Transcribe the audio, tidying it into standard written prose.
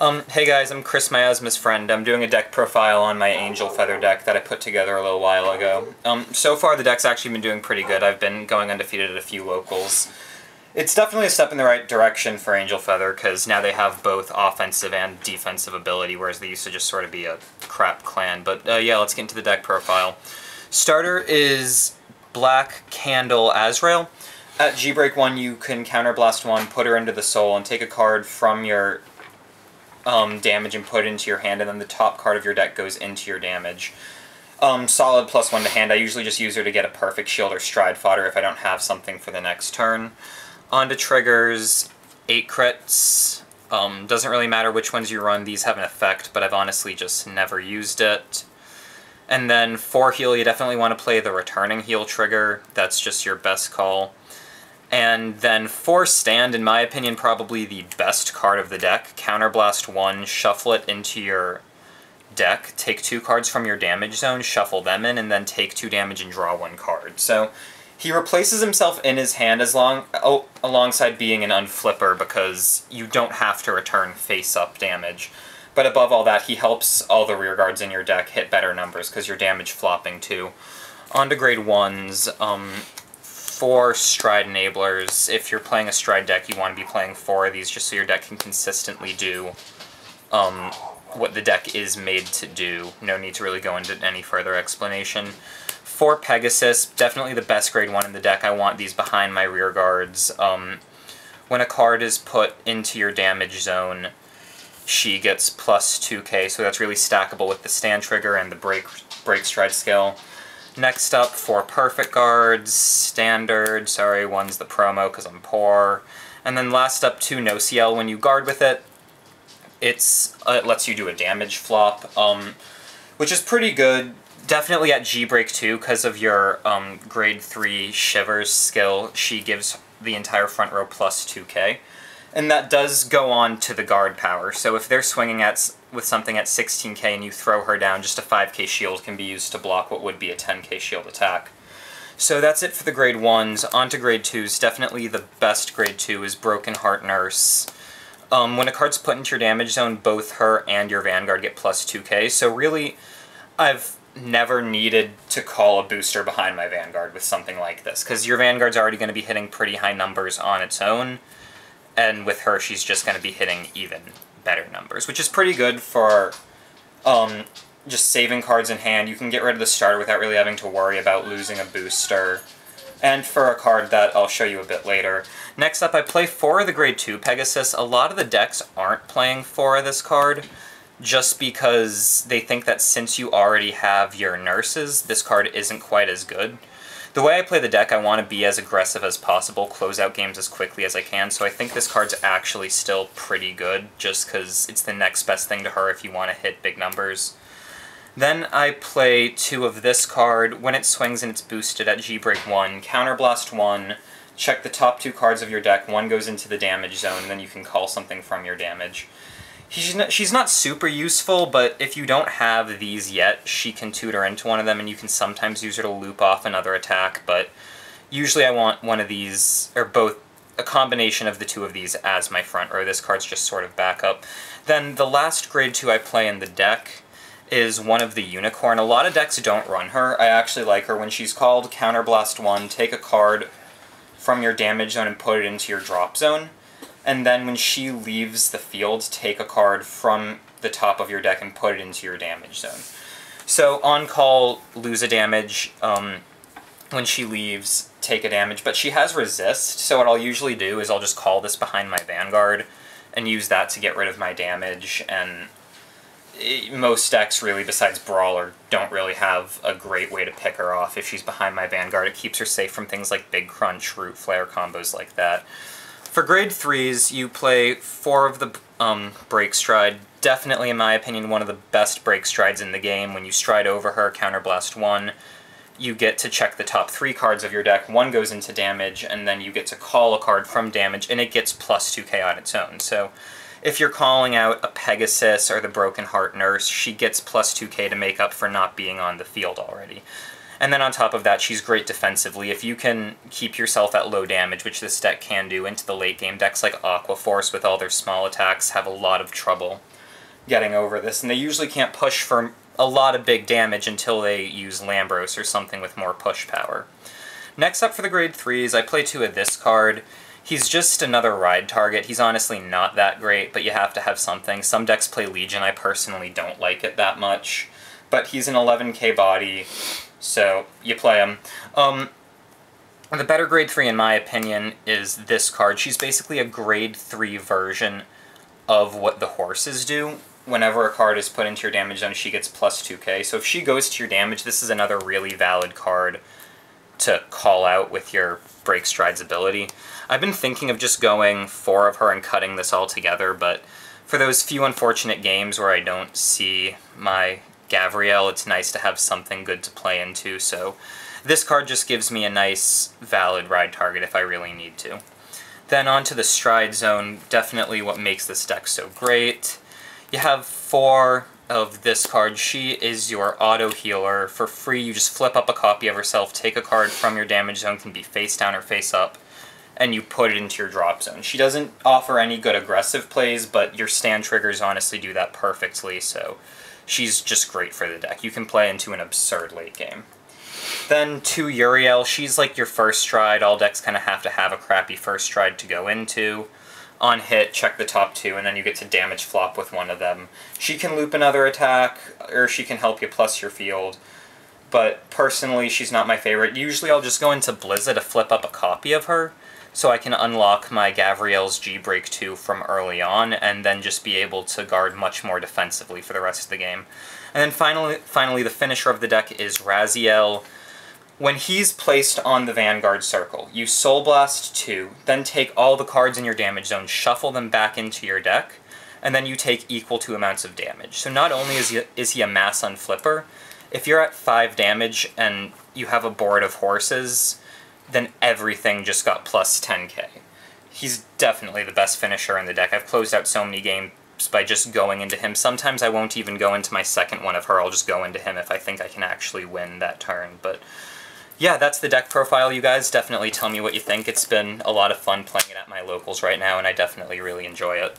Hey guys, I'm Chris Miasma's friend. I'm doing a deck profile on my Angel Feather deck that I put together a little while ago. So far the deck's actually been doing pretty good. I've been going undefeated at a few locals. It's definitely a step in the right direction for Angel Feather, because now they have both offensive and defensive ability, whereas they used to just sort of be a crap clan. But yeah, let's get into the deck profile. Starter is Black Candle Azrael. At G-Break 1, you can counterblast 1, put her into the soul, and take a card from your damage and put it into your hand, and then the top card of your deck goes into your damage. Solid +1 to hand. I usually just use her to get a perfect shield or stride fodder if I don't have something for the next turn. On to triggers, 8 crits. Doesn't really matter which ones you run, these have an effect, but I've honestly just never used it. And then 4 heal, you definitely want to play the returning heal trigger. That's just your best call. And then 4 stand, in my opinion, probably the best card of the deck. Counterblast 1, shuffle it into your deck, take 2 cards from your damage zone, shuffle them in, and then take 2 damage and draw 1 card. So he replaces himself in his hand alongside being an unflipper, because you don't have to return face-up damage. But above all that, he helps all the rear guards in your deck hit better numbers, because you're damage flopping too. On to grade 1s. 4 stride enablers. If you're playing a stride deck, you want to be playing 4 of these just so your deck can consistently do what the deck is made to do. No need to really go into any further explanation. 4 Pegasus, definitely the best grade 1 in the deck. I want these behind my rear guards. When a card is put into your damage zone, she gets +2k, so that's really stackable with the stand trigger and the break stride skill. Next up, 4 perfect guards, standard, sorry, one's the promo because I'm poor. And then last up, 2 no CL. When you guard with it, it lets you do a damage flop, which is pretty good. Definitely at G-Break 2, because of your grade 3 Shivers skill, she gives the entire front row +2k. And that does go on to the guard power, so if they're swinging with something at 16k and you throw her down, just a 5k shield can be used to block what would be a 10k shield attack. So that's it for the grade 1s. On to grade 2s. Definitely the best grade 2 is Broken Heart Nurse. When a card's put into your damage zone, both her and your Vanguard get +2k, so really, I've never needed to call a booster behind my Vanguard with something like this, because your Vanguard's already going to be hitting pretty high numbers on its own, and with her, she's just going to be hitting even better numbers, which is pretty good for just saving cards in hand. You can get rid of the starter without really having to worry about losing a booster. And for a card that I'll show you a bit later. Next up, I play 4 of the grade 2 Pegasus. A lot of the decks aren't playing 4 of this card, just because they think that since you already have your nurses, this card isn't quite as good. The way I play the deck, I want to be as aggressive as possible, close out games as quickly as I can, so I think this card's actually still pretty good, just because it's the next best thing to her if you want to hit big numbers. Then I play 2 of this card. When it swings and it's boosted at G-Break 1, Counterblast 1, check the top 2 cards of your deck, 1 goes into the damage zone, and then you can call something from your damage. She's not super useful, but if you don't have these yet, she can tutor into one of them, and you can sometimes use her to loop off another attack, but usually I want one of these, or both, a combination of the 2 of these as my front row. This card's just sort of backup. Then the last grade 2 I play in the deck is one of the Unicorn. A lot of decks don't run her. I actually like her. When she's called, Counterblast 1, take a card from your damage zone and put it into your drop zone. And then when she leaves the field, take a card from the top of your deck and put it into your damage zone. So on call, lose a damage. When she leaves, take a damage. But she has resist, so what I'll usually do is I'll just call this behind my Vanguard and use that to get rid of my damage. And most decks, really, besides Brawler, don't really have a great way to pick her off. If she's behind my Vanguard, it keeps her safe from things like Big Crunch, Root Flare, combos like that. For grade 3s, you play 4 of the Break Stride. Definitely, in my opinion, one of the best Break Strides in the game. When you stride over her, Counterblast 1, you get to check the top 3 cards of your deck. 1 goes into damage, and then you get to call a card from damage, and it gets +2k on its own. So if you're calling out a Pegasus or the Broken Heart Nurse, she gets +2k to make up for not being on the field already. And then on top of that, she's great defensively. If you can keep yourself at low damage, which this deck can do into the late game, decks like Aqua Force with all their small attacks have a lot of trouble getting over this, and they usually can't push for a lot of big damage until they use Lambros or something with more push power. Next up for the grade 3s, I play 2 of this card. He's just another ride target. He's honestly not that great, but you have to have something. Some decks play Legion. I personally don't like it that much, but he's an 11k body, so you play him. The better grade 3, in my opinion, is this card. She's basically a grade 3 version of what the horses do. Whenever a card is put into your damage zone, she gets plus 2k. So if she goes to your damage, this is another really valid card to call out with your Break Strides ability. I've been thinking of just going 4 of her and cutting this all together, but for those few unfortunate games where I don't see my Gavriel, it's nice to have something good to play into, so this card just gives me a nice, valid ride target if I really need to. Then on to the Stride Zone, definitely what makes this deck so great. You have 4 of this card. She is your auto healer. For free, you just flip up a copy of herself, take a card from your damage zone, can be face down or face up, and you put it into your drop zone. She doesn't offer any good aggressive plays, but your stand triggers honestly do that perfectly, so she's just great for the deck. You can play into an absurd late game. Then 2 Uriel. She's like your first stride. All decks kind of have to have a crappy first stride to go into. On hit, check the top 2, and then you get to damage flop with one of them. She can loop another attack, or she can help you plus your field, but personally, she's not my favorite. Usually I'll just go into Blizza to flip up a copy of her, so I can unlock my Gavriel's G-Break 2 from early on, and then just be able to guard much more defensively for the rest of the game. And then finally the finisher of the deck is Raziel. When he's placed on the Vanguard Circle, you Soul Blast 2, then take all the cards in your damage zone, shuffle them back into your deck, and then you take equal to amounts of damage. So not only is he a mass unflipper, if you're at 5 damage and you have a board of horses, then everything just got plus 10k. He's definitely the best finisher in the deck. I've closed out so many games by just going into him. Sometimes I won't even go into my second one of her, I'll just go into him if I think I can actually win that turn. But yeah, that's the deck profile, you guys. Definitely tell me what you think. It's been a lot of fun playing it at my locals right now, and I definitely really enjoy it.